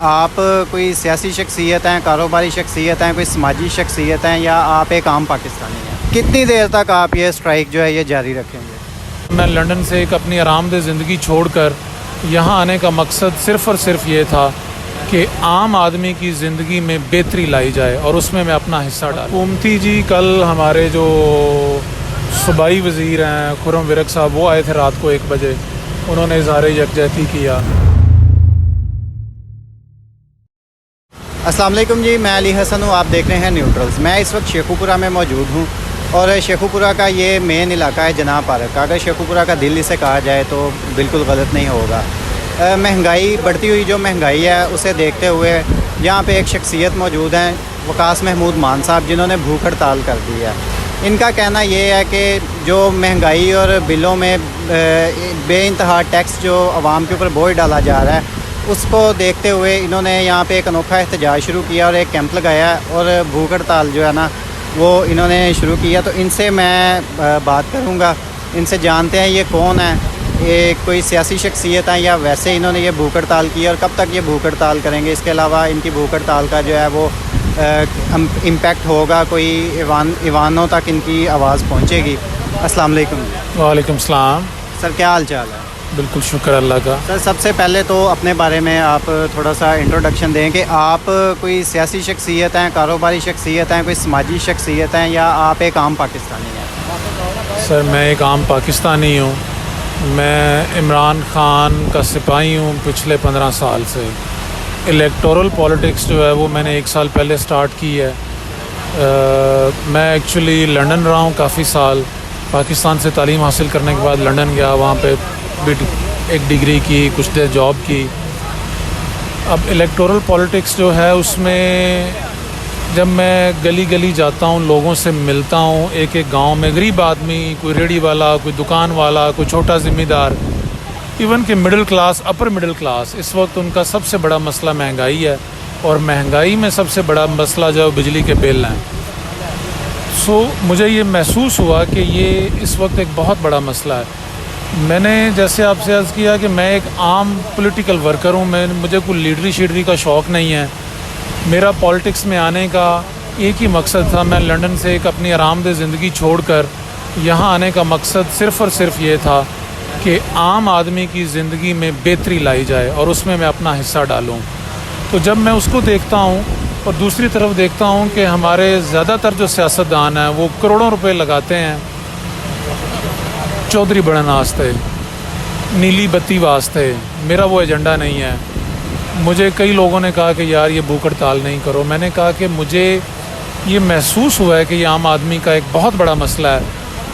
آپ کوئی سیاسی شخصیت ہیں، کاروباری شخصیت ہیں، کوئی سماجی شخصیت ہیں، یا آپ ایک عام پاکستانی ہیں؟ کتنی دیر تک آپ یہ اسٹرائک جو ہے یہ جاری رکھیں گے؟ میں لنڈن سے ایک اپنی آرام دہ زندگی چھوڑ کر یہاں آنے کا مقصد صرف اور صرف یہ تھا کہ عام آدمی کی زندگی میں بہتری لائی جائے اور اس میں اپنا حصہ ڈالوں۔ حکومتی جی کل ہمارے جو صوبائی وزیر ہیں خرم ورک صاحب، وہ آئے تھے رات کو 1 بجے، انہوں نے اظہار یکجہتی کیا۔ السلام علیکم جی، میں علی حسن ہوں، آپ دیکھ رہے ہیں نیوٹرلز۔ میں اس وقت شیخوپورہ میں موجود ہوں اور شیخوپورہ کا یہ مین علاقہ ہے جناح پارک کا۔ اگر شیخوپورہ کا دل اسے کہا جائے تو بالکل غلط نہیں ہوگا۔ مہنگائی، بڑھتی ہوئی جو مہنگائی ہے اسے دیکھتے ہوئے یہاں پہ ایک شخصیت موجود ہیں، وقاص محمود مان صاحب، جنہوں نے بھوک ہڑتال کر دی ہے۔ ان کا کہنا یہ ہے کہ جو مہنگائی اور بلوں میں بے انتہا ٹیکس جو عوام کے اوپر بوجھ ڈالا جا رہا ہے، اس کو دیکھتے ہوئے انہوں نے یہاں پہ ایک انوکھا احتجاج شروع کیا اور ایک کیمپ لگایا اور بھوک ہڑتال جو ہے نا وہ انہوں نے شروع کیا۔ تو ان سے میں بات کروں گا، ان سے جانتے ہیں یہ کون ہے، یہ کوئی سیاسی شخصیت ہے یا ویسے انہوں نے یہ بھوک ہڑتال کی اور کب تک یہ بھوک ہڑتال کریں گے۔ اس کے علاوہ ان کی بھوک ہڑتال کا جو ہے وہ امپیکٹ ہوگا، کوئی ایوانوں تک ان کی آواز پہنچے گی۔ السلام علیکم۔ وعلیکم السلام۔ سر کیا حال چال ہے؟ بالکل شکر اللہ کا۔ سر سب سے پہلے تو اپنے بارے میں آپ تھوڑا سا انٹروڈکشن دیں کہ آپ کوئی سیاسی شخصیت ہیں، کاروباری شخصیت ہیں، کوئی سماجی شخصیت ہیں، یا آپ ایک عام پاکستانی ہیں؟ سر میں ایک عام پاکستانی ہوں، میں عمران خان کا سپاہی ہوں پچھلے 15 سال سے۔ الیکٹورل پالیٹکس جو ہے وہ میں نے 1 سال پہلے سٹارٹ کی ہے۔ میں ایکچولی لنڈن رہا ہوں کافی سال، پاکستان سے تعلیم حاصل کرنے کے بعد لنڈن گیا، وہاں پہ بھی ایک ڈگری کی، کچھ دیر جاب کی۔ اب الیکٹورل پالیٹکس جو ہے اس میں جب میں گلی گلی جاتا ہوں، لوگوں سے ملتا ہوں، ایک ایک گاؤں میں غریب آدمی، کوئی ریڑھی والا، کوئی دکان والا، کوئی چھوٹا ذمہ دار، ایون کہ middle class, upper middle class, اس وقت ان کا سب سے بڑا مسئلہ مہنگائی ہے، اور مہنگائی میں سب سے بڑا مسئلہ جو ہے بجلی کے بل ہیں۔ مجھے یہ محسوس ہوا کہ یہ اس وقت ایک بہت بڑا مسئلہ ہے۔ میں نے جیسے آپ سے عرض کیا کہ میں ایک عام پولیٹیکل ورکر ہوں، مجھے کوئی لیڈری شیڈری کا شوق نہیں ہے۔ میرا پالیٹکس میں آنے کا ایک ہی مقصد تھا، میں لنڈن سے ایک اپنی آرام دہ زندگی چھوڑ کر یہاں آنے کا مقصد صرف اور صرف یہ تھا کہ عام آدمی کی زندگی میں بہتری لائی جائے اور اس میں اپنا حصہ ڈالوں۔ تو جب میں اس کو دیکھتا ہوں اور دوسری طرف دیکھتا ہوں کہ ہمارے زیادہ تر جو سیاستدان ہیں وہ کروڑوں روپے لگاتے ہیں چودھری بڑن واسطے، نیلی بتی واسطے، میرا وہ ایجنڈا نہیں ہے۔ مجھے کئی لوگوں نے کہا کہ یار یہ بھوک ہڑتال نہیں کرو، میں نے کہا کہ مجھے یہ محسوس ہوا ہے کہ یہ عام آدمی کا ایک بہت بڑا مسئلہ ہے،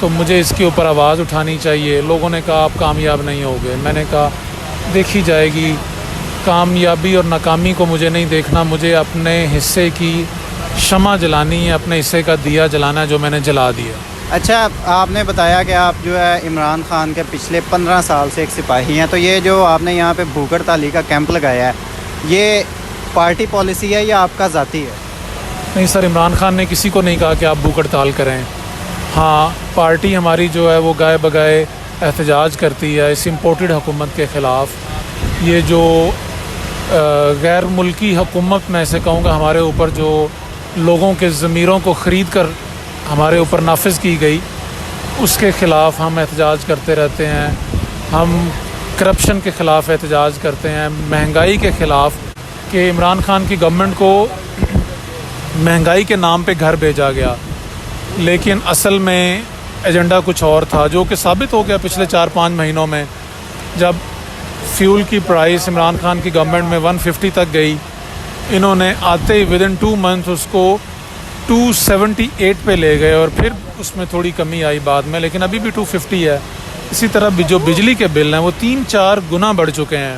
تو مجھے اس کے اوپر آواز اٹھانی چاہیے۔ لوگوں نے کہا آپ کامیاب نہیں ہوگے، میں نے کہا دیکھی جائے گی، کامیابی اور ناکامی کو مجھے نہیں دیکھنا، مجھے اپنے حصے کی شمع جلانی ہے، اپنے حصے کا دیا جلانا ہے جو میں نے جلا دیا۔ اچھا، آپ نے بتایا کہ آپ جو ہے عمران خان کے پچھلے 15 سال سے ایک سپاہی ہیں، تو یہ جو آپ نے یہاں پہ بھوک ہڑتالی کا کیمپ لگایا ہے، یہ پارٹی پالیسی ہے یا آپ کا ذاتی ہے؟ نہیں سر، عمران خان نے کسی کو نہیں کہا کہ آپ بھوک ہڑتال کریں۔ ہاں، پارٹی ہماری جو ہے وہ گائے بگائے احتجاج کرتی ہے اس امپورٹڈ حکومت کے خلاف۔ یہ جو غیر ملکی حکومت، میں اسے کہوں گا، ہمارے اوپر جو لوگوں کے ضمیروں کو خرید کر ہمارے اوپر نافذ کی گئی، اس کے خلاف ہم احتجاج کرتے رہتے ہیں۔ ہم کرپشن کے خلاف احتجاج کرتے ہیں، مہنگائی کے خلاف، کہ عمران خان کی گورنمنٹ کو مہنگائی کے نام پہ گھر بھیجا گیا، لیکن اصل میں ایجنڈا کچھ اور تھا، جو کہ ثابت ہو گیا پچھلے 4-5 مہینوں میں، جب فیول کی پرائس عمران خان کی گورنمنٹ میں 150 تک گئی، انہوں نے آتے ہی ودن 2 منتھ اس کو 278 پہ لے گئے، اور پھر اس میں تھوڑی کمی آئی بعد میں، لیکن ابھی بھی 250 ہے۔ اسی طرح جو بجلی کے بل ہیں وہ 3-4 گنا بڑھ چکے ہیں۔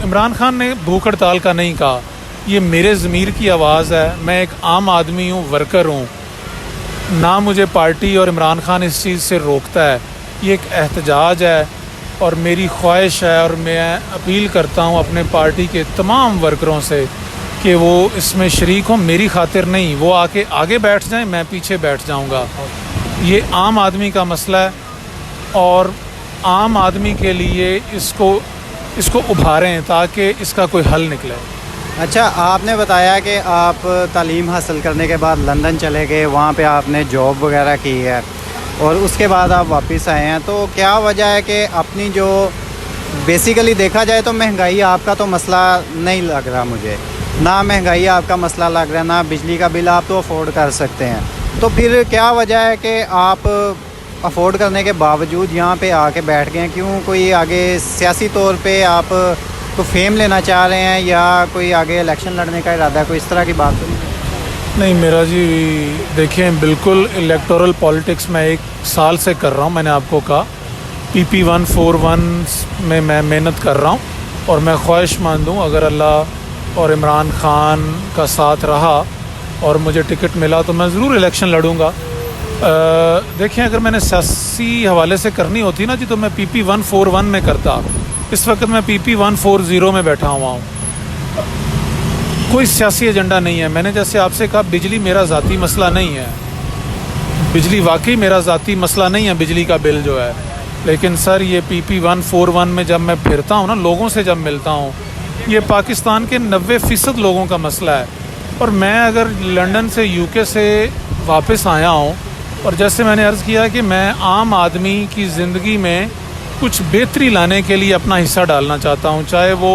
عمران خان نے بھوک ہڑتال کا نہیں کہا، یہ میرے ضمیر کی آواز ہے، میں ایک عام آدمی ہوں، ورکر ہوں، نہ مجھے پارٹی اور عمران خان اس چیز سے روکتا ہے۔ یہ ایک احتجاج ہے اور میری خواہش ہے، اور میں اپیل کرتا ہوں اپنے پارٹی کے تمام ورکروں سے کہ وہ اس میں شریک ہوں، میری خاطر نہیں، وہ آ کے آگے بیٹھ جائیں، میں پیچھے بیٹھ جاؤں گا۔ یہ عام آدمی کا مسئلہ ہے، اور عام آدمی کے لیے اس کو اس کو ابھاریں تاکہ اس کا کوئی حل نکلے۔ اچھا، آپ نے بتایا کہ آپ تعلیم حاصل کرنے کے بعد لندن چلے گئے، وہاں پہ آپ نے جاب وغیرہ کی ہے اور اس کے بعد آپ واپس آئے ہیں، تو کیا وجہ ہے کہ اپنی جو بیسیکلی دیکھا جائے تو مہنگائی آپ کا تو مسئلہ نہیں لگ رہا مجھے، نہ مہنگائی آپ کا مسئلہ لگ رہا ہے، نہ بجلی کا بل آپ تو افورڈ کر سکتے ہیں، تو پھر کیا وجہ ہے کہ آپ افورڈ کرنے کے باوجود یہاں پہ آ کے بیٹھ گئے ہیں؟ کیوں کوئی آگے سیاسی طور پہ آپ کو فیم لینا چاہ رہے ہیں یا کوئی آگے الیکشن لڑنے کا ارادہ ہے؟ کوئی اس طرح کی بات تو نہیں میرا جی، دیکھیں بالکل الیکٹورل پالیٹکس میں 1 سال سے کر رہا ہوں، میں نے آپ کو کہا PP 141 میں محنت کر رہا ہوں اور میں خواہش مند ہوں اگر اللہ اور عمران خان کا ساتھ رہا اور مجھے ٹکٹ ملا تو میں ضرور الیکشن لڑوں گا۔ دیکھیں اگر میں نے سیاسی حوالے سے کرنی ہوتی نا جی تو میں PP 141 میں کرتا، اس وقت میں PP 140 میں بیٹھا ہوا ہوں۔ کوئی سیاسی ایجنڈا نہیں ہے، میں نے جیسے آپ سے کہا بجلی میرا ذاتی مسئلہ نہیں ہے، بجلی واقعی میرا ذاتی مسئلہ نہیں ہے بجلی کا بل جو ہے، لیکن سر یہ PP 141 میں جب میں پھرتا ہوں نا، لوگوں سے جب ملتا ہوں، یہ پاکستان کے 90% لوگوں کا مسئلہ ہے، اور میں اگر لندن سے UK سے واپس آیا ہوں اور جیسے میں نے عرض کیا کہ میں عام آدمی کی زندگی میں کچھ بہتری لانے کے لیے اپنا حصہ ڈالنا چاہتا ہوں، چاہے وہ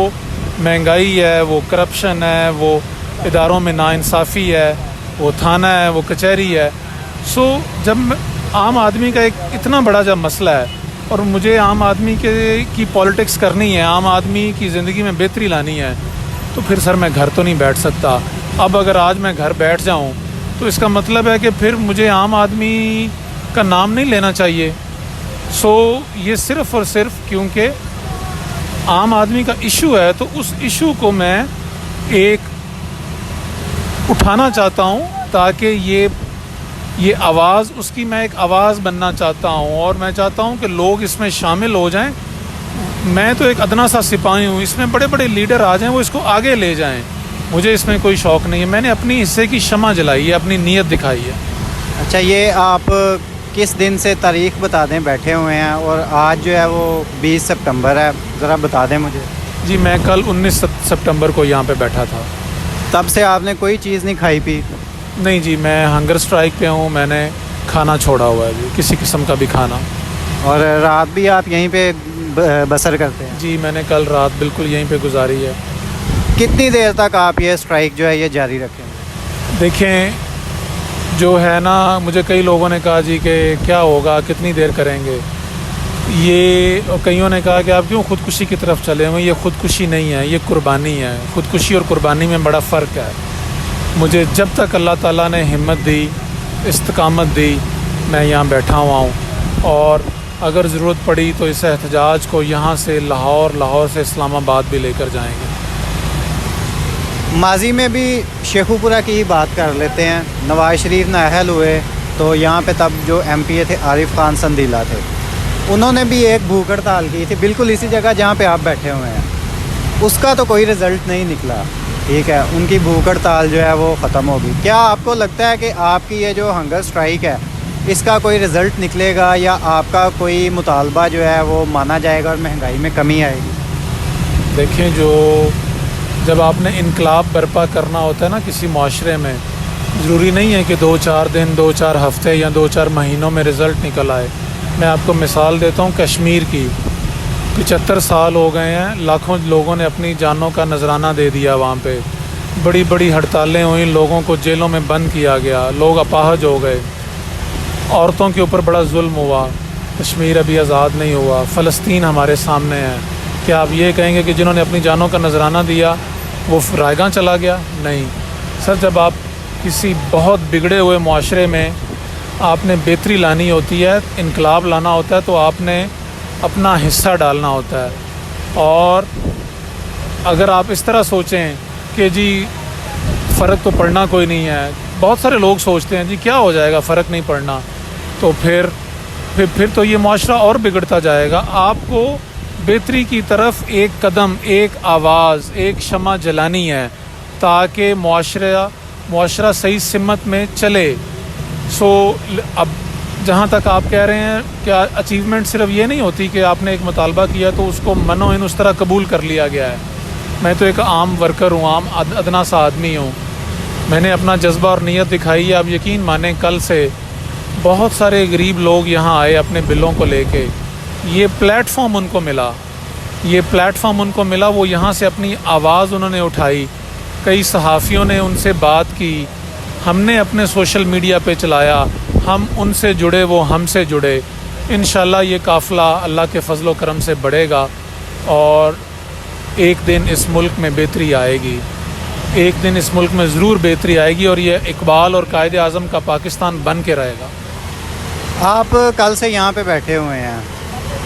مہنگائی ہے، وہ کرپشن ہے، وہ اداروں میں ناانصافی ہے، وہ تھانہ ہے، وہ کچہری ہے۔ سو جب عام آدمی کا ایک اتنا بڑا جب مسئلہ ہے اور مجھے عام آدمی کی پالیٹکس کرنی ہے، عام آدمی کی زندگی میں بہتری لانی ہے، تو پھر سر میں گھر تو نہیں بیٹھ سکتا۔ اب اگر آج میں گھر بیٹھ جاؤں تو اس کا مطلب ہے کہ پھر مجھے عام آدمی کا نام نہیں لینا چاہیے۔ سو یہ صرف اور صرف کیونکہ عام آدمی کا ایشو ہے تو اس ایشو کو میں ایک اٹھانا چاہتا ہوں تاکہ یہ آواز اس کی میں ایک آواز بننا چاہتا ہوں، اور میں چاہتا ہوں کہ لوگ اس میں شامل ہو جائیں۔ میں تو ایک ادنا سا سپاہی ہوں، اس میں بڑے بڑے لیڈر آ جائیں، وہ اس کو آگے لے جائیں، مجھے اس میں کوئی شوق نہیں ہے۔ میں نے اپنی حصے کی شمع جلائی ہے، اپنی نیت دکھائی ہے۔ اچھا، یہ آپ کس دن سے تاریخ بتا دیں بیٹھے ہوئے ہیں، اور آج جو ہے وہ 20 سپٹمبر ہے، ذرا بتا دیں مجھے۔ جی میں کل 19 سپٹمبر کو یہاں پہ بیٹھا تھا۔ تب سے آپ نے کوئی چیز نہیں کھائی پی؟ نہیں جی، میں ہنگر سٹرائک پہ ہوں، میں نے کھانا چھوڑا ہوا ہے جی، کسی قسم کا بھی کھانا۔ اور رات بھی آپ یہیں پہ بسر کرتے ہیں؟ جی میں نے کل رات بالکل یہیں پہ گزاری ہے۔ کتنی دیر تک آپ یہ سٹرائک جو ہے یہ جاری رکھیں؟ دیکھیں جو ہے نا، مجھے کئی لوگوں نے کہا جی کہ کیا ہوگا، کتنی دیر کریں گے، یہ کئیوں نے کہا کہ آپ کیوں خودکشی کی طرف چلے ہوئے، یہ خودکشی نہیں ہے، یہ قربانی ہے۔ خودکشی اور قربانی میں بڑا فرق ہے۔ مجھے جب تک اللہ تعالیٰ نے ہمت دی، استقامت دی، میں یہاں بیٹھا ہوا ہوں، اور اگر ضرورت پڑی تو اس احتجاج کو یہاں سے لاہور سے اسلام آباد بھی لے کر جائیں گے۔ ماضی میں بھی شیخو پورہ کی بات کر لیتے ہیں، نواز شریف نااہل ہوئے تو یہاں پہ تب جو MP تھے عارف خان سندیلا تھے، انہوں نے بھی ایک بھوک ہڑتال کی تھی بالکل اسی جگہ جہاں پہ آپ بیٹھے ہوئے ہیں، اس کا تو کوئی رزلٹ نہیں نکلا، ٹھیک ہے، ان کی بھوک ہڑتال جو ہے وہ ختم ہوگی۔ کیا آپ کو لگتا ہے کہ آپ کی یہ جو ہنگر سٹرائک ہے اس کا کوئی رزلٹ نکلے گا، یا آپ کا کوئی مطالبہ جو ہے وہ مانا جائے گا اور مہنگائی میں کمی آئے گی؟ دیکھیں جب آپ نے انقلاب برپا کرنا ہوتا ہے نا کسی معاشرے میں، ضروری نہیں ہے کہ 2-4 دن 2-4 ہفتے یا 2-4 مہینوں میں رزلٹ نکل آئے۔ میں آپ کو مثال دیتا ہوں کشمیر کی، 75 سال ہو گئے ہیں، لاکھوں لوگوں نے اپنی جانوں کا نذرانہ دے دیا، وہاں پہ بڑی بڑی ہڑتالیں ہوئیں، لوگوں کو جیلوں میں بند کیا گیا، لوگ اپاہج ہو گئے، عورتوں کے اوپر بڑا ظلم ہوا، کشمیر ابھی آزاد نہیں ہوا، فلسطین ہمارے سامنے ہے۔ کیا آپ یہ کہیں گے کہ جنہوں نے اپنی جانوں کا نذرانہ دیا وہ رائے گاں چلا گیا؟ نہیں سر، جب آپ کسی بہت بگڑے ہوئے معاشرے میں آپ نے بہتری لانی ہوتی ہے، انقلاب لانا ہوتا ہے، تو آپ نے اپنا حصہ ڈالنا ہوتا ہے۔ اور اگر آپ اس طرح سوچیں کہ جی فرق تو پڑنا کوئی نہیں ہے، بہت سارے لوگ سوچتے ہیں جی کیا ہو جائے گا فرق نہیں پڑنا، تو پھر تو یہ معاشرہ اور بگڑتا جائے گا۔ آپ کو بہتری کی طرف ایک قدم، ایک آواز، ایک شمع جلانی ہے تاکہ معاشرہ صحیح سمت میں چلے۔ سو اب جہاں تک آپ کہہ رہے ہیں کہ اچیومنٹ صرف یہ نہیں ہوتی کہ آپ نے ایک مطالبہ کیا تو اس کو من و عین اس طرح قبول کر لیا گیا ہے. میں تو ایک عام ورکر ہوں, عام ادنا سا آدمی ہوں. میں نے اپنا جذبہ اور نیت دکھائی ہے. آپ یقین مانیں کل سے بہت سارے غریب لوگ یہاں آئے اپنے بلوں کو لے کے. یہ پلیٹ فارم ان کو ملا, وہ یہاں سے اپنی آواز انہوں نے اٹھائی. کئی صحافیوں نے ان سے بات کی, ہم نے اپنے سوشل میڈیا پہ چلایا, ہم ان سے جڑے, وہ ہم سے جڑے. انشاءاللہ یہ قافلہ اللہ کے فضل و کرم سے بڑھے گا اور ایک دن اس ملک میں بہتری آئے گی. ایک دن اس ملک میں ضرور بہتری آئے گی اور یہ اقبال اور قائد اعظم کا پاکستان بن کے رہے گا. آپ کل سے یہاں پہ بیٹھے ہوئے ہیں,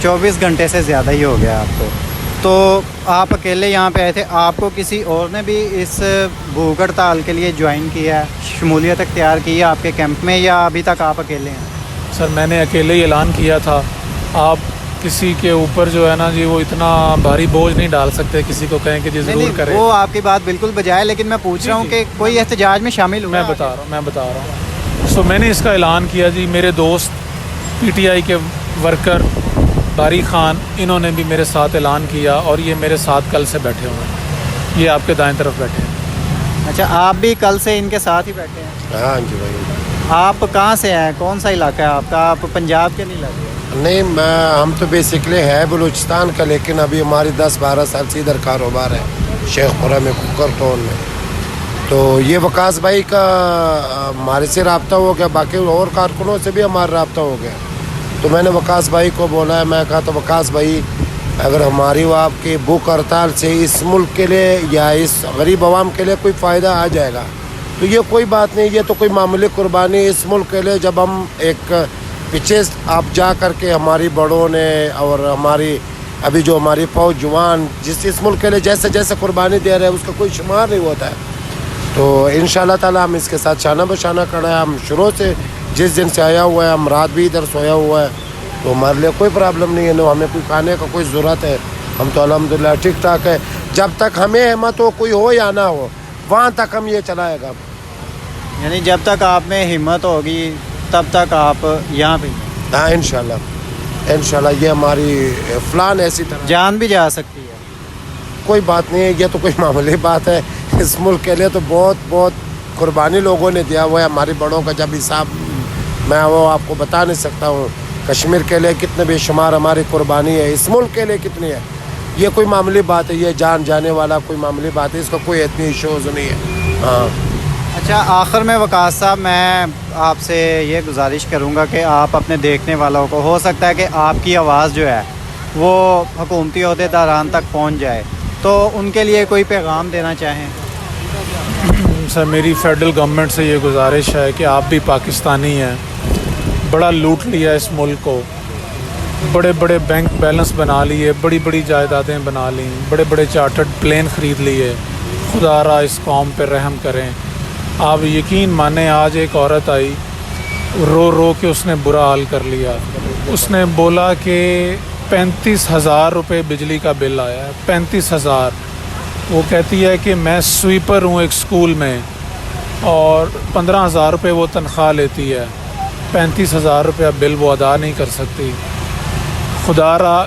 24 گھنٹے سے زیادہ ہی ہو گیا آپ کو, تو آپ اکیلے یہاں پہ آئے تھے؟ آپ کو کسی اور نے بھی اس بھوک ہڑتال کے لیے جوائن کیا ہے, شمولیت اختیار کی ہے آپ کے کیمپ میں, یا ابھی تک آپ اکیلے ہیں؟ سر میں نے اکیلے ہی اعلان کیا تھا. آپ کسی کے اوپر جو ہے نا جی وہ اتنا بھاری بوجھ نہیں ڈال سکتے, کسی کو کہیں کہ جی ضرور کریں. وہ آپ کی بات بالکل بجائے, لیکن میں پوچھ رہا ہوں کہ کوئی احتجاج میں شامل ہوا؟ میں بتا رہا ہوں. میں نے اس کا اعلان کیا جی. میرے دوست پی ٹی آئی کے ورکر باری خان, انہوں نے بھی میرے ساتھ اعلان کیا اور یہ میرے ساتھ کل سے بیٹھے ہوئے ہیں. یہ آپ کے دائیں طرف بیٹھے ہیں. اچھا, آپ بھی کل سے ان کے ساتھ ہی بیٹھے ہیں؟ ہاں جی بھائی. آپ کہاں سے ہیں, کون سا علاقہ ہے آپ کا؟ آپ پنجاب کے نہیں لگے؟ نہیں, ہم تو بیسکلی ہے بلوچستان کا, لیکن ابھی ہماری 10-12 سال سے ادھر کاروبار ہے شیخ پورہ میں, کوکر ٹون میں. تو یہ وکاس بھائی کا ہمارے سے رابطہ ہو گیا, باقی اور کارکنوں سے بھی ہمارا رابطہ ہو گیا. تو میں نے وکاس بھائی کو بولا ہے, میں کہا تو وکاس بھائی اگر ہماری وہ آپ کی بھوک ہڑتال سے اس ملک کے لیے یا اس غریب عوام کے لیے کوئی فائدہ آ جائے گا تو یہ کوئی بات نہیں, یہ تو کوئی معمولی قربانی اس ملک کے لیے. جب ہم ایک پیچھے آپ جا کر کے ہماری بڑوں نے اور ہماری ابھی جو ہماری فوج جوان جس اس ملک کے لیے جیسے جیسے قربانی دے رہے ہیں اس کا کوئی شمار نہیں ہوتا ہے. تو انشاءاللہ تعالی ہم اس کے ساتھ شانہ بشانہ کھڑا ہے. ہم شروع سے جس دن سے آیا ہوا ہے, ہم رات بھی ادھر سویا ہوا ہے, تو ہمارے لیے کوئی پرابلم نہیں ہے. نہ ہمیں کوئی کھانے کا کوئی ضرورت ہے, ہم تو الحمدللہ ٹھیک ٹھاک ہے. جب تک ہمیں ہمت ہو, کوئی ہو یا نہ ہو, وہاں تک ہم یہ چلائے گا. یعنی جب تک آپ میں ہمت ہوگی تب تک آپ یہاں پہ؟ ہاں انشاءاللہ یہ ہماری فلان ایسی طرح. جان بھی جا سکتی ہے؟ کوئی بات نہیں ہے, یہ تو کوئی معمولی بات ہے. اس ملک کے لیے تو بہت قربانی لوگوں نے دیا ہوا ہے. ہماری بڑوں کا جب حساب میں وہ آپ کو بتا نہیں سکتا ہوں. کشمیر کے لیے کتنے بے شمار ہماری قربانی ہے, اس ملک کے لیے کتنی ہے. یہ کوئی معمولی بات ہے, یہ جان جانے والا کوئی معمولی بات ہے, اس کا کوئی اتنی ایشوز نہیں ہے. ہاں. اچھا, آخر میں وقاص صاحب میں آپ سے یہ گزارش کروں گا کہ آپ اپنے دیکھنے والوں کو, ہو سکتا ہے کہ آپ کی آواز جو ہے وہ حکومتی عہدیداران تک پہنچ جائے, تو ان کے لیے کوئی پیغام دینا چاہیں؟ سر میری فیڈرل گورنمنٹ سے یہ گزارش ہے کہ آپ بھی پاکستانی ہیں. بڑا لوٹ لیا اس ملک کو, بڑے بڑے بینک بیلنس بنا لیے, بڑی بڑی جائیدادیں بنا لیں, بڑے بڑے چارٹرڈ پلین خرید لیے. خدا را اس قوم پہ رحم کریں. آپ یقین مانیں آج ایک عورت آئی, رو رو کے اس نے برا حال کر لیا. اس نے بولا کہ 35,000 روپے بجلی کا بل آیا ہے, 35,000. وہ کہتی ہے کہ میں سویپر ہوں ایک اسکول میں اور 15,000 روپے وہ تنخواہ لیتی ہے, 35,000 روپیہ بل وہ ادا نہیں کر سکتی. خدا را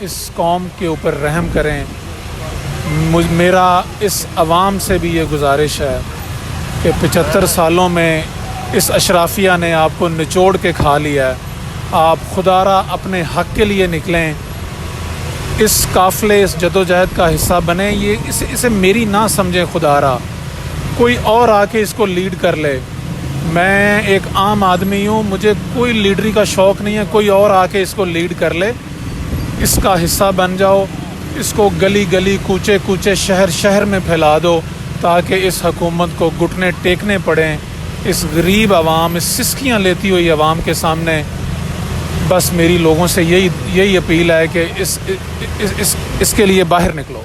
اس قوم کے اوپر رحم کریں. میرا اس عوام سے بھی یہ گزارش ہے کہ 75 سالوں میں اس اشرافیہ نے آپ کو نچوڑ کے کھا لیا ہے. آپ خدا را اپنے حق کے لیے نکلیں, اس قافلے, اس جدوجہد کا حصہ بنیں. یہ اسے میری نہ سمجھیں. خدا را کوئی اور آ کے اس کو لیڈ کر لے. میں ایک عام آدمی ہوں, مجھے کوئی لیڈری کا شوق نہیں ہے. کوئی اور آ کے اس کو لیڈ کر لے, اس کا حصہ بن جاؤ. اس کو گلی گلی, کوچے کوچے, شہر شہر میں پھیلا دو تاکہ اس حکومت کو گھٹنے ٹیکنے پڑیں. اس غریب عوام, اس سسکیاں لیتی ہوئی عوام کے سامنے بس میری لوگوں سے یہی اپیل ہے کہ اس کے لیے باہر نکلو.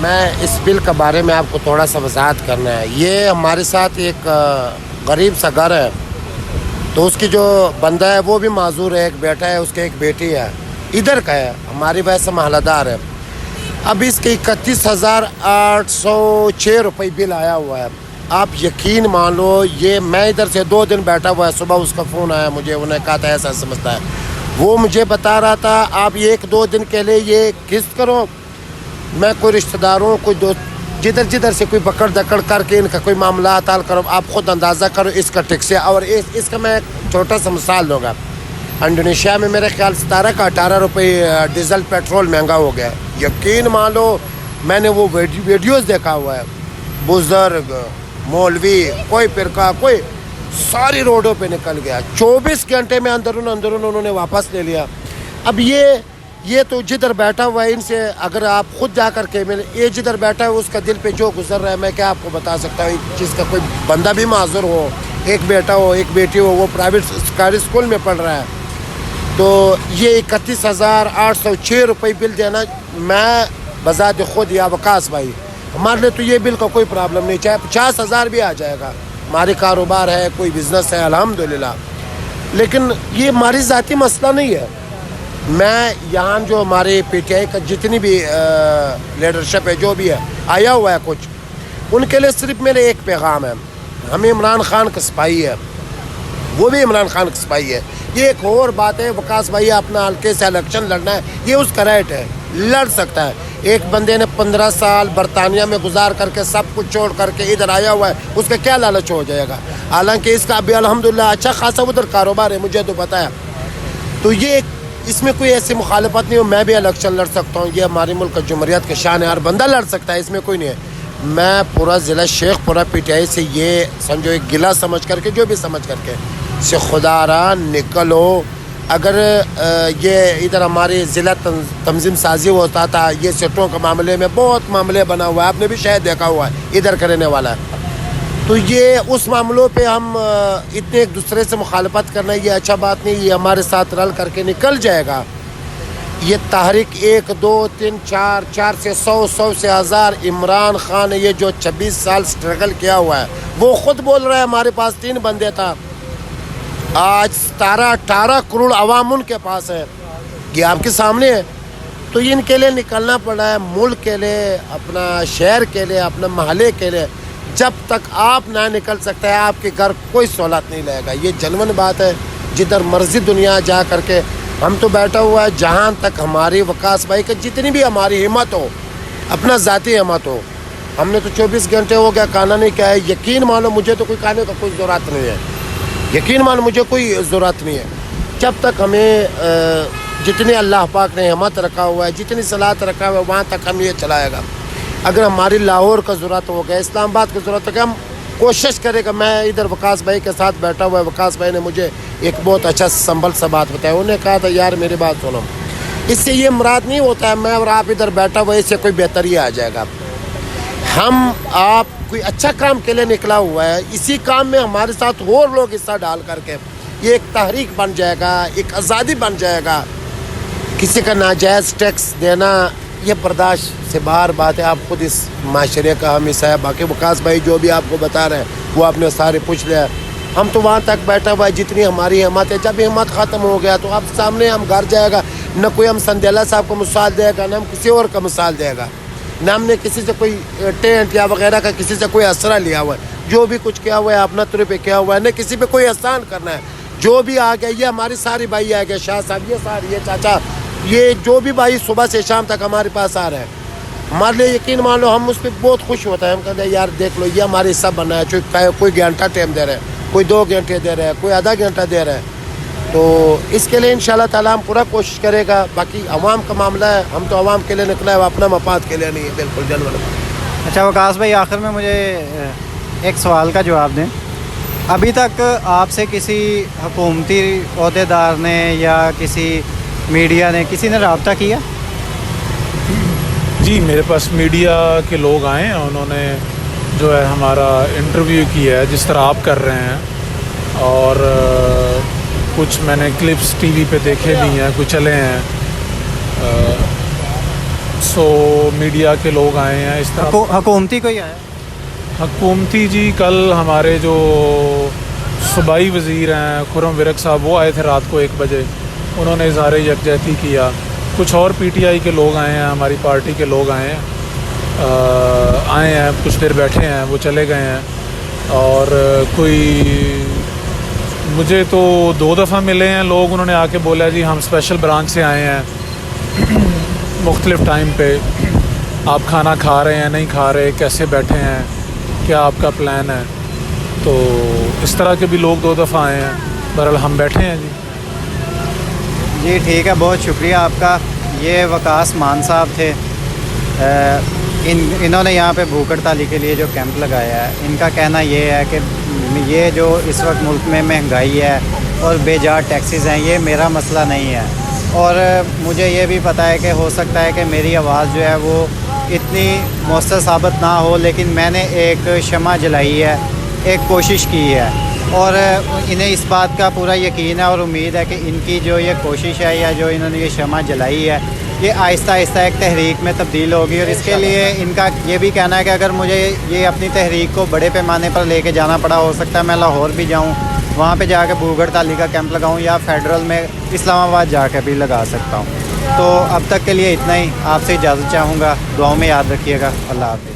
میں اس بل کے بارے میں آپ کو تھوڑا سا وضاحت کرنا ہے. یہ ہمارے ساتھ ایک غریب سا گھر ہے, تو اس کی جو بندہ ہے وہ بھی معذور ہے, ایک بیٹا ہے, اس کے ایک بیٹی ہے, ادھر کا ہے, ہماری ویسے محلہ دار ہے. اب اس کے 31,806 روپے بل آیا ہوا ہے. آپ یقین مان لو یہ میں ادھر سے 2 دن بیٹھا ہوا ہے, صبح اس کا فون آیا مجھے, انہیں کہا تھا ایسا سمجھتا ہے, وہ مجھے بتا رہا تھا آپ 1-2 دن کے لیے یہ قسط کرو, میں کوئی رشتہ داروں کوئی دوست جدھر سے کوئی بکڑ دکڑ کر کے ان کا کوئی معاملات حل کرو, آپ خود اندازہ کرو اس کا ٹیکس ہے. اور اس کا میں چھوٹا سا مثال دوں گا, انڈونیشیا میں میرے خیال سے 18 روپے ڈیزل پیٹرول مہنگا ہو گیا ہے. یقین مان لو میں نے وہ ویڈیوز دیکھا ہوا ہے, بزرگ مولوی کوئی فرقہ کوئی ساری روڈوں پہ نکل گیا, 24 گھنٹے میں اندرون انہوں نے واپس لے لیا. اب یہ تو جدھر بیٹھا ہوا ہے ان سے اگر آپ خود جا کر کے ملے, یہ جدھر بیٹھا ہے اس کا دل پہ جو گزر رہا ہے میں کیا آپ کو بتا سکتا ہوں. جس کا کوئی بندہ بھی معذور ہو, ایک بیٹا ہو ایک بیٹی ہو, وہ پرائیویٹ سرکاری اسکول میں پڑھ رہا ہے, تو یہ 31,806 روپے بل دینا, میں بذات خود یا وقاص بھائی ہمارے لیے تو یہ بل کا کوئی پرابلم نہیں, چاہے 50,000 بھی آ جائے گا. ہماری کاروبار ہے, کوئی بزنس ہے الحمدللہ, لیکن یہ ہماری ذاتی مسئلہ نہیں ہے. میں یہاں جو ہمارے پی ٹی آئی کا جتنی بھی لیڈرشپ ہے جو بھی ہے آیا ہوا ہے کچھ, ان کے لیے صرف میرے ایک پیغام ہے, ہمیں عمران خان کا سپاہی ہے, وہ بھی عمران خان کا سپاہی ہے. یہ ایک اور بات ہے, وقاص بھائی اپنا حلقے سے الیکشن لڑنا ہے یہ اس کا رائٹ ہے, لڑ سکتا ہے. ایک بندے نے 15 سال برطانیہ میں گزار کر کے سب کچھ چھوڑ کر کے ادھر آیا ہوا ہے, اس کا کیا لالچ ہو جائے گا, حالانکہ اس کا ابھی الحمدللہ اچھا خاصا ادھر کاروبار ہے, مجھے تو پتہ ہے. تو یہ اس میں کوئی ایسی مخالفت نہیں ہو, میں بھی الیکشن لڑ سکتا ہوں, یہ ہماری ملک کا جمہوریت کا شان ہے, ہر بندہ لڑ سکتا ہے, اس میں کوئی نہیں ہے. میں پورا ضلع شیخ پورہ پی ٹی آئی سے یہ سمجھو ایک گلہ سمجھ کر کے جو بھی سمجھ کر کے سے خدا را نکلو. اگر یہ ادھر ہماری ضلع تنظیم سازی ہوتا تھا, یہ سیٹوں کے معاملے میں بہت معاملے بنا ہوا ہے, آپ نے بھی شاید دیکھا ہوا ہے ادھر کرنے والا ہے, تو یہ اس معاملوں پہ ہم اتنے ایک دوسرے سے مخالفت کرنا یہ اچھا بات نہیں. یہ ہمارے ساتھ رل کر کے نکل جائے گا. یہ تحریک 1 2 3 4 سے 100 سے 1000 عمران خان نے یہ جو 26 سال سٹرگل کیا ہوا ہے, وہ خود بول رہا ہے ہمارے پاس 3 بندے تھا, آج 18 کروڑ عوام ان کے پاس ہے, یہ آپ کے سامنے ہے. تو ان کے لیے نکلنا پڑا ہے, ملک کے لیے, اپنا شہر کے لیے, اپنے محلے کے لیے. جب تک آپ نہ نکل سکتے ہیں آپ کے گھر کوئی سہولت نہیں لے گا. یہ جنون بات ہے, جدھر مرضی دنیا جا کر کے ہم تو بیٹھا ہوا ہے, جہاں تک ہماری وقاص بھائی کہ جتنی بھی ہماری ہمت ہو, اپنا ذاتی ہمت ہو, ہم نے تو 24 گھنٹے ہو گیا کھانا نہیں کیا ہے. یقین مانو مجھے تو کوئی کھانے کا کوئی ضرورت نہیں ہے, یقین مانو مجھے کوئی ضرورت نہیں ہے. جب تک ہمیں جتنے اللہ پاک نے ہمت رکھا ہوا ہے, جتنی صلاحت رکھا ہوا ہے, وہاں تک ہم یہ چلائے گا. اگر ہماری لاہور کا ضرورت ہو گیا, اسلام آباد کا ضرورت ہو گیا, ہم کوشش کرے گا. میں ادھر وقاص بھائی کے ساتھ بیٹھا ہوا ہے, وقاص بھائی نے مجھے ایک بہت اچھا سنبھل سا بات بتایا. انہوں نے کہا تھا یار میری بات سنو, اس سے یہ مراد نہیں ہوتا ہے میں اور آپ ادھر بیٹھا ہوا اس سے کوئی بہتری آ جائے گا. ہم آپ کوئی اچھا کام کے لیے نکلا ہوا ہے, اسی کام میں ہمارے ساتھ اور لوگ حصہ ڈال کر کے یہ ایک تحریک بن جائے گا, ایک آزادی بن جائے گا. کسی کا ناجائز ٹیکس دینا یہ برداشت سے باہر بات ہے. آپ خود اس معاشرے کا ہم حصہ ہے. باقی وقاص بھائی جو بھی آپ کو بتا رہے ہیں وہ آپ نے سارے پوچھ لیا. ہم تو وہاں تک بیٹھا ہوا ہے جتنی ہماری ہمت ہے. جب ہمت ختم ہو گیا تو اب سامنے ہم گھر جائے گا, نہ کوئی ہم سندیلا صاحب کو مثال دے گا, نہ ہم کسی اور کا مثال دے گا, نہ ہم نے کسی سے کوئی ٹینٹ یا وغیرہ کا کسی سے کوئی اسرا لیا ہوا ہے. جو بھی کچھ کیا ہوا ہے اپنا طور پہ کیا ہوا ہے, نہ کسی پہ کوئی احسان کرنا ہے. جو بھی آ گیا, یہ ہماری ساری بھائی آ گئے, شاہ صاحب یہ ساری, یہ چاچا, یہ جو بھی بھائی صبح سے شام تک ہمارے پاس آ رہے ہیں, ہمارے لیے یقین مان لو ہم اس پہ بہت خوش ہوتا ہے. ہم کہتے ہیں یار دیکھ لو یہ ہمارے حصہ بنا ہے. چاہے کوئی گھنٹہ ٹائم دے رہے ہیں, کوئی 2 گھنٹے دے رہے ہیں, کوئی آدھا گھنٹہ دے رہے ہیں, تو اس کے لیے انشاءاللہ تعالی ہم پورا کوشش کرے گا. باقی عوام کا معاملہ ہے, ہم تو عوام کے لیے نکلا ہے, اپنا مفاد کے لیے نہیں ہے. بالکل جنور. اچھا وقاص بھائی, آخر میں مجھے ایک سوال کا جواب دیں. ابھی تک آپ سے کسی حکومتی عہدیدار نے یا کسی میڈیا نے کسی نے رابطہ کیا؟ جی میرے پاس میڈیا کے لوگ آئے ہیں, انہوں نے جو ہے ہمارا انٹرویو کیا ہے جس طرح آپ کر رہے ہیں, اور کچھ میں نے کلپس ٹی وی پہ دیکھے بھی ہیں, کچھ چلے ہیں. سو میڈیا کے لوگ آئے ہیں اس طرح. حکومتی کوئی آیا؟ حکومتی جی کل ہمارے جو صوبائی وزیر ہیں خرم ورق صاحب, وہ آئے تھے رات کو 1 بجے, انہوں نے اظہار یکجہتی کیا. کچھ اور پی ٹی آئی کے لوگ آئے ہیں, ہماری پارٹی کے لوگ آئے ہیں, کچھ دیر بیٹھے ہیں, وہ چلے گئے ہیں. اور کوئی مجھے تو 2 دفعہ ملے ہیں لوگ, انہوں نے آ کے بولا جی ہم اسپیشل برانچ سے آئے ہیں مختلف ٹائم پہ, آپ کھانا کھا رہے ہیں نہیں کھا رہے, کیسے بیٹھے ہیں, کیا آپ کا پلان ہے. تو اس طرح کے بھی لوگ 2 دفعہ آئے ہیں. بہرحال ہم بیٹھے ہیں جی. جی ٹھیک ہے, بہت شکریہ آپ کا. یہ وقاص مان صاحب تھے, انہوں نے یہاں پہ بھوک ہڑتالی کے لیے جو کیمپ لگایا ہے, ان کا کہنا یہ ہے کہ یہ جو اس وقت ملک میں مہنگائی ہے اور بے جا ٹیکسیز ہیں, یہ میرا مسئلہ نہیں ہے. اور مجھے یہ بھی پتہ ہے کہ ہو سکتا ہے کہ میری آواز جو ہے وہ اتنی مؤثر ثابت نہ ہو, لیکن میں نے ایک شمع جلائی ہے, ایک کوشش کی ہے, اور انہیں اس بات کا پورا یقین ہے اور امید ہے کہ ان کی جو یہ کوشش ہے یا جو انہوں نے یہ شمع جلائی ہے, یہ آہستہ آہستہ ایک تحریک میں تبدیل ہوگی. اور اس کے لیے ان کا یہ بھی کہنا ہے کہ اگر مجھے یہ اپنی تحریک کو بڑے پیمانے پر لے کے جانا پڑا, ہو سکتا ہے میں لاہور بھی جاؤں, وہاں پہ جا کے بھوک ہڑتالی کا کیمپ لگاؤں, یا فیڈرل میں اسلام آباد جا کے بھی لگا سکتا ہوں. تو اب تک کے لیے اتنا ہی. آپ سے اجازت چاہوں گا, دعاؤں میں یاد رکھیے گا. اللہ حافظ.